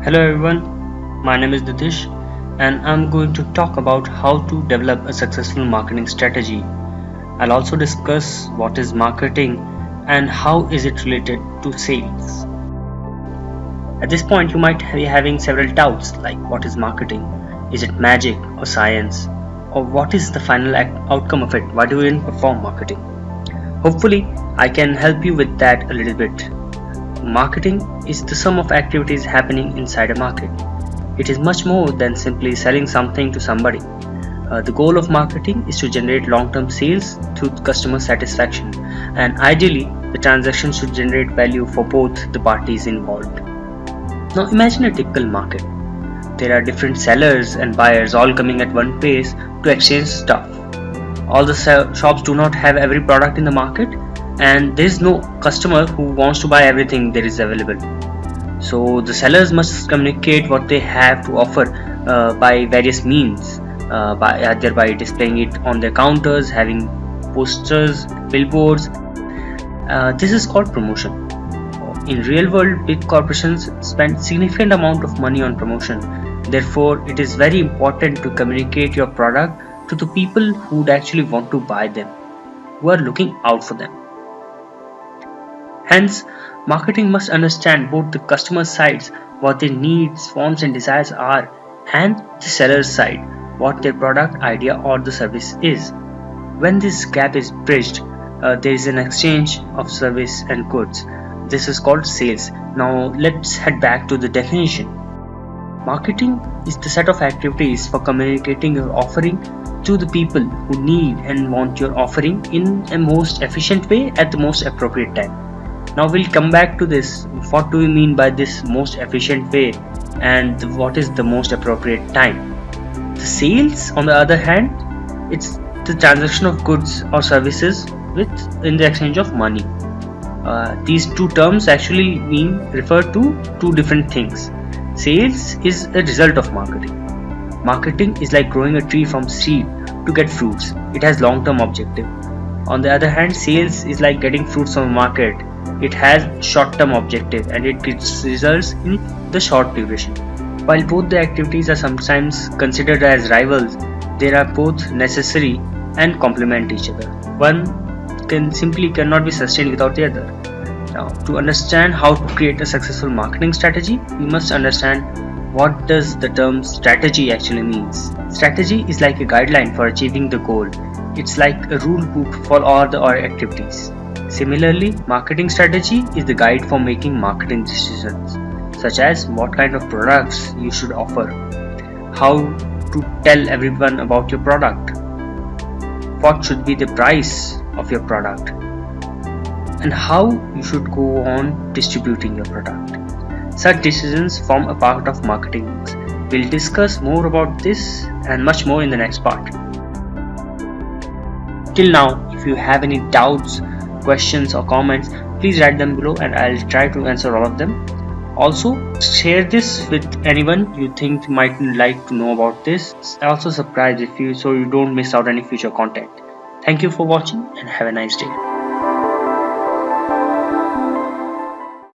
Hello everyone, my name is Nitish and I'm going to talk about how to develop a successful marketing strategy. I'll also discuss what is marketing and how is it related to sales. At this point you might be having several doubts like what is marketing? Is it magic or science? Or what is the final outcome of it? Why do we even perform marketing? Hopefully I can help you with that a little bit. Marketing is the sum of activities happening inside a market. It is much more than simply selling something to somebody. The goal of marketing is to generate long-term sales through customer satisfaction, and ideally the transaction should generate value for both the parties involved. Now imagine a typical market. There are different sellers and buyers all coming at one place to exchange stuff. All the shops do not have every product in the market, and there is no customer who wants to buy everything there is available. So the sellers must communicate what they have to offer by various means, either by displaying it on their counters, having posters, billboards. This is called promotion. In real world, big corporations spend significant amount of money on promotion. Therefore, it is very important to communicate your product to the people who would actually want to buy them, who are looking out for them. Hence, marketing must understand both the customer sides, what their needs, wants and desires are, and the seller's side, what their product, idea or the service is. When this gap is bridged, there is an exchange of service and goods. This is called sales. Now let's head back to the definition. Marketing is the set of activities for communicating your offering to the people who need and want your offering in a most efficient way at the most appropriate time. Now we'll come back to this. What do we mean by this most efficient way and what is the most appropriate time? The sales, on the other hand, it's the transaction of goods or services in the exchange of money. These two terms actually refer to two different things. Sales is a result of marketing. Marketing is like growing a tree from seed to get fruits. It has long-term objective. On the other hand, sales is like getting fruits from a market. It has short-term objective and it results in the short duration. While both the activities are sometimes considered as rivals, they are both necessary and complement each other. One cannot be sustained without the other. Now, to understand how to create a successful marketing strategy, we must understand what does the term strategy actually means. Strategy is like a guideline for achieving the goal. It's like a rule book for all the activities. Similarly, marketing strategy is the guide for making marketing decisions, such as what kind of products you should offer, how to tell everyone about your product, what should be the price of your product, and how you should go on distributing your product. Such decisions form a part of marketing. We'll discuss more about this and much more in the next part. Till now, if you have any doubts, questions or comments, please write them below and I'll try to answer all of them. Also, share this with anyone you think might like to know about this. Also subscribe so you don't miss out any future content. Thank you for watching and have a nice day.